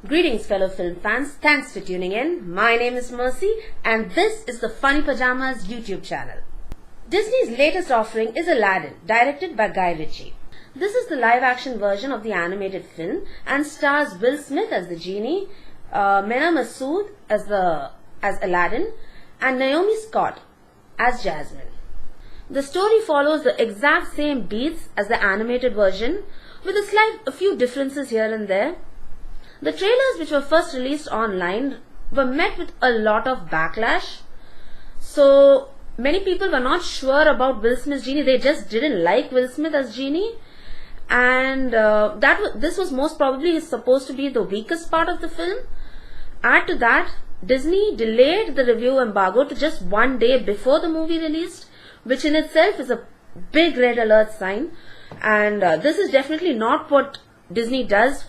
Greetings fellow film fans, thanks for tuning in. My name is Mercy and this is the Funny Pajamas YouTube channel. Disney's latest offering is Aladdin, directed by Guy Ritchie. This is the live action version of the animated film and stars Will Smith as the genie, Mena Massoud as Aladdin and Naomi Scott as Jasmine. The story follows the exact same beats as the animated version with a few differences here and there. The trailers which were first released online were met with a lot of backlash. So many people were not sure about Will Smith's genie. They just didn't like Will Smith as genie. And this was most probably supposed to be the weakest part of the film. Add to that, Disney delayed the review embargo to just one day before the movie released, which in itself is a big red alert sign. And this is definitely not what Disney does.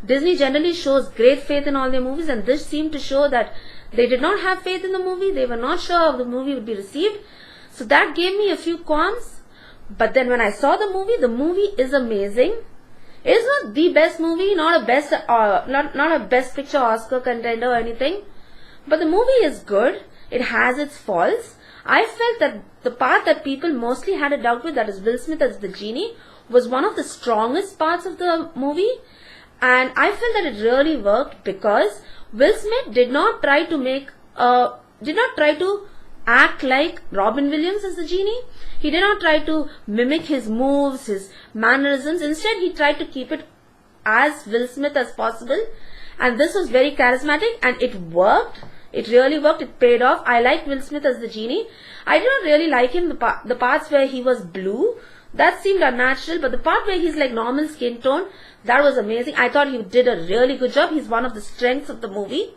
Disney generally shows great faith in all their movies, and this seemed to show that they did not have faith in the movie. They were not sure how the movie would be received. So that gave me a few qualms. But then when I saw the movie is amazing. It is not the best movie, not a best picture Oscar contender or anything. But the movie is good. It has its faults. I felt that the part that people mostly had a doubt with, that is Will Smith as the genie, was one of the strongest parts of the movie. And I felt that it really worked because Will Smith did not try to act like Robin Williams as the genie. He did not try to mimic his moves, his mannerisms. Instead, he tried to keep it as Will Smith as possible. And this was very charismatic and it worked. It really worked. It paid off. I liked Will Smith as the genie. I did not really like him the parts where he was blue. That seemed unnatural, but the part where he's like normal skin tone, that was amazing. I thought he did a really good job. He's one of the strengths of the movie.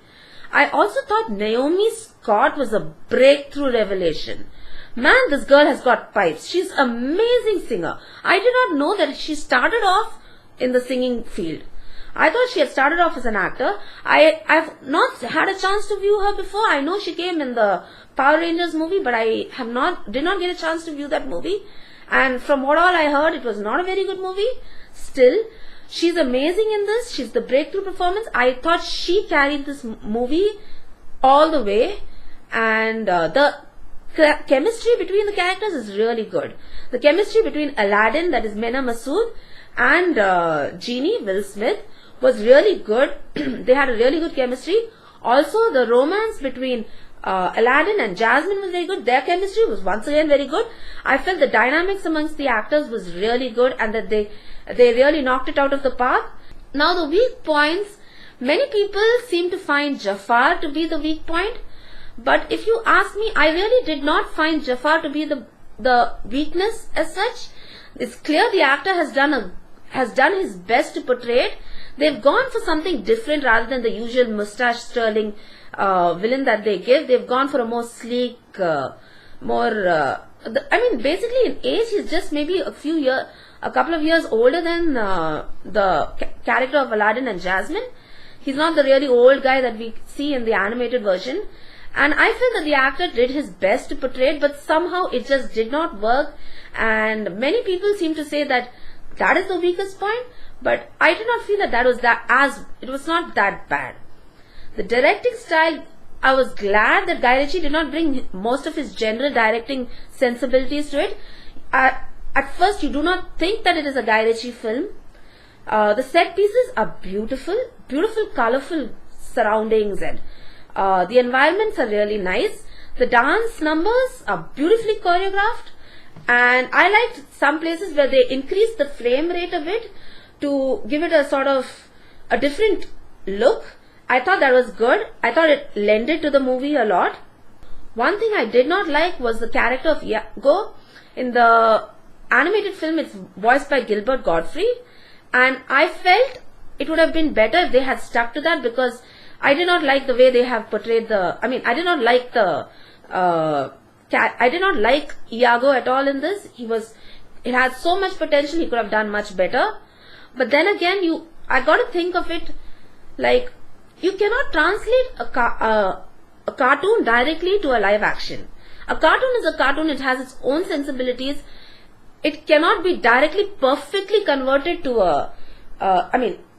I also thought Naomi Scott was a breakthrough revelation. Man, this girl has got pipes. She's an amazing singer. I did not know that she started off in the singing field. I thought she had started off as an actor. I've not had a chance to view her before. I know she came in the Power Rangers movie, but I did not get a chance to view that movie. And from what all I heard, it was not a very good movie. Still, she's amazing in this. She's the breakthrough performance. I thought she carried this movie all the way. And the chemistry between the characters is really good. The chemistry between Aladdin, that is Mena Massoud, and Genie, Will Smith, was really good. They had a really good chemistry. Also, the romance between Aladdin and Jasmine was very good. Their chemistry was once again very good. I felt the dynamics amongst the actors was really good and that they really knocked it out of the park. Now the weak points, many people seem to find Jafar to be the weak point. But if you ask me, I really did not find Jafar to be the weakness as such. It's clear the actor has done his best to portray it. They've gone for something different rather than the usual mustache twirling villain that they give. They've gone for a more sleek, basically in age, he's just maybe a couple of years older than the character of Aladdin and Jasmine. He's not the really old guy that we see in the animated version. And I feel that the actor did his best to portray it, but somehow it just did not work. And many people seem to say that is the weakest point. But I did not feel that it was not that bad. The directing style, I was glad that Guy Ritchie did not bring most of his general directing sensibilities to it. At first, you do not think that it is a Guy Ritchie film. The set pieces are beautiful, colorful surroundings, and the environments are really nice. The dance numbers are beautifully choreographed, and I liked some places where they increased the frame rate a bit to give it a sort of a different look. I thought that was good. I thought it lended to the movie a lot. One thing I did not like was the character of Iago. In the animated film, it's voiced by Gilbert Godfrey. And I felt it would have been better if they had stuck to that, because I did not like the way they have portrayed I did not like Iago at all in this. It had so much potential. He could have done much better. But then again, I got to think of it like, you cannot translate a cartoon directly to a live action. A cartoon is a cartoon. It has its own sensibilities. It cannot be directly perfectly converted to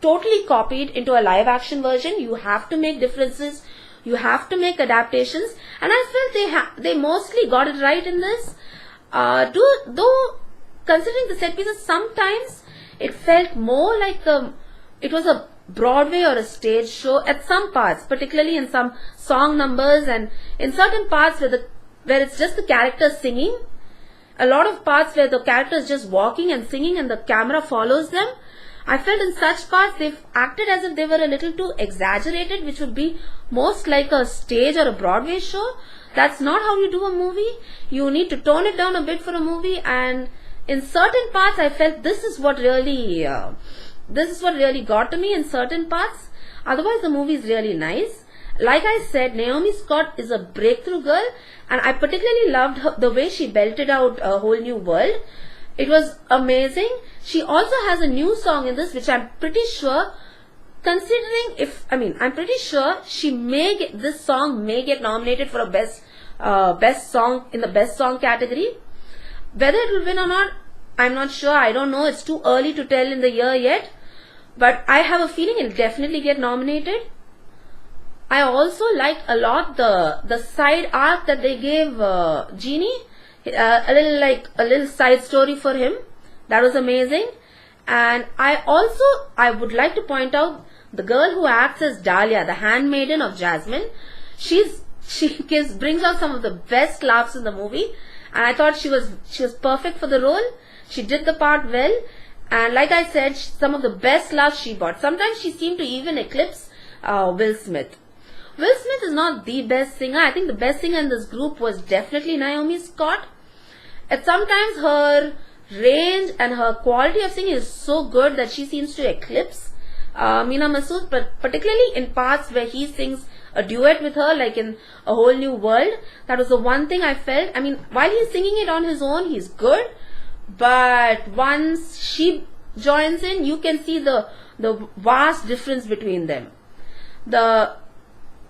totally copied into a live action version. You have to make differences. You have to make adaptations. And I felt they mostly got it right in this. Though considering the set pieces, sometimes it felt more like it was a Broadway or a stage show at some parts, particularly in some song numbers and in certain parts where it's just the characters singing. A lot of parts where the character is just walking and singing and the camera follows them. I felt in such parts they've acted as if they were a little too exaggerated, which would be most like a stage or a Broadway show. That's not how you do a movie. You need to tone it down a bit for a movie, and in certain parts I felt this is what really got to me in certain parts. Otherwise the movie is really nice. Like I said, Naomi Scott is a breakthrough girl, and I particularly loved the way she belted out A Whole New World. It was amazing. She also has a new song in this, which I'm pretty sure, I'm pretty sure this song may get nominated for a best song in the best song category. Whether it will win or not, I'm not sure. I don't know. It's too early to tell in the year yet. But I have a feeling it'll definitely get nominated. I also liked a lot the side arc that they gave Genie. A little side story for him. That was amazing. And I would like to point out the girl who acts as Dahlia, the handmaiden of Jasmine. She brings out some of the best laughs in the movie, and I thought she was perfect for the role. She did the part well, and like I said, some of the best laughs she got. Sometimes she seemed to even eclipse Will Smith. Will Smith is not the best singer. I think the best singer in this group was definitely Naomi Scott. And sometimes her range and her quality of singing is so good that she seems to eclipse Meena Masood, but particularly in parts where he sings a duet with her, like in A Whole New World. That was the one thing I felt. I mean, while he's singing it on his own, he's good, but once she joins in, you can see the vast difference between them. The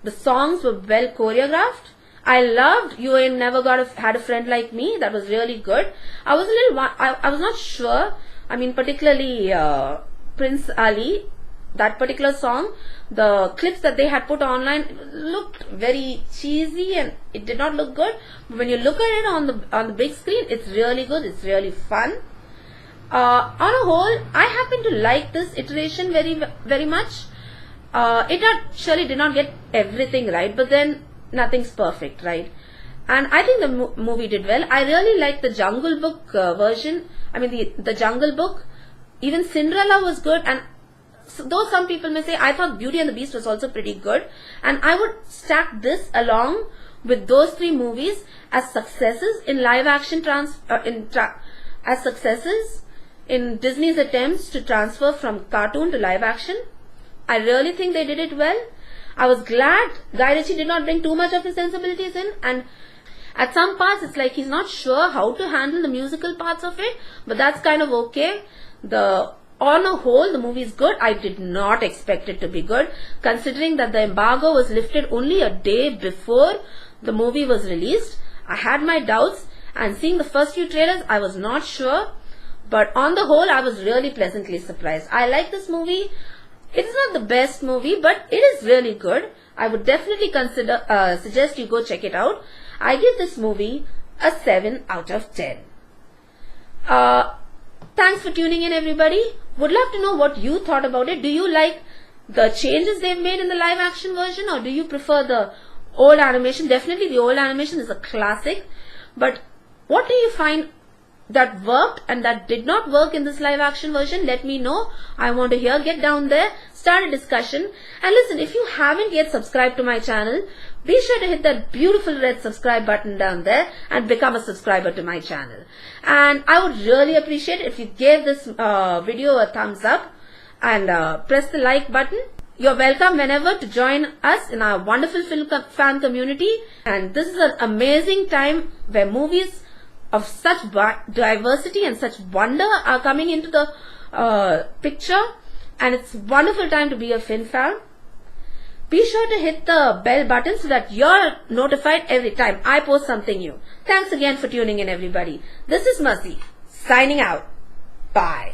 songs were well choreographed. I loved You Ain't Never Had a Friend Like Me. That was really good. I was not sure. I mean, particularly Prince Ali, that particular song, the clips that they had put online looked very cheesy and it did not look good. But when you look at it on the big screen, it's really good. It's really fun. On a whole, I happen to like this iteration very, very much. Surely did not get everything right, but then nothing's perfect, right? And I think the movie did well. I really liked the Jungle Book version. I mean, the Jungle Book. Even Cinderella was good, and though some people may say, I thought Beauty and the Beast was also pretty good, and I would stack this along with those three movies as successes in live action as successes in Disney's attempts to transfer from cartoon to live action. I really think they did it well. I was glad Guy Ritchie did not bring too much of his sensibilities in, and at some parts it's like he's not sure how to handle the musical parts of it, but that's kind of okay. On a whole, the movie is good. I did not expect it to be good, considering that the embargo was lifted only a day before the movie was released. I had my doubts, and seeing the first few trailers, I was not sure. But on the whole, I was really pleasantly surprised. I like this movie. It is not the best movie, but it is really good. I would definitely suggest you go check it out. I give this movie a 7 out of 10. Thanks for tuning in, everybody. Would love to know what you thought about it. Do you like the changes they've made in the live action version, or do you prefer the old animation? Definitely the old animation is a classic. But what do you find that worked and that did not work in this live action version? Let me know. I want to hear. Get down there, start a discussion. And listen, if you haven't yet subscribed to my channel, be sure to hit that beautiful red subscribe button down there and become a subscriber to my channel. And I would really appreciate it if you gave this video a thumbs up and press the like button. You're welcome whenever to join us in our wonderful film fan community. And this is an amazing time where movies of such diversity and such wonder are coming into the picture, and it's a wonderful time to be a film fan. Be sure to hit the bell button so that you're notified every time I post something new. Thanks again for tuning in, everybody. This is Mercy, signing out. Bye.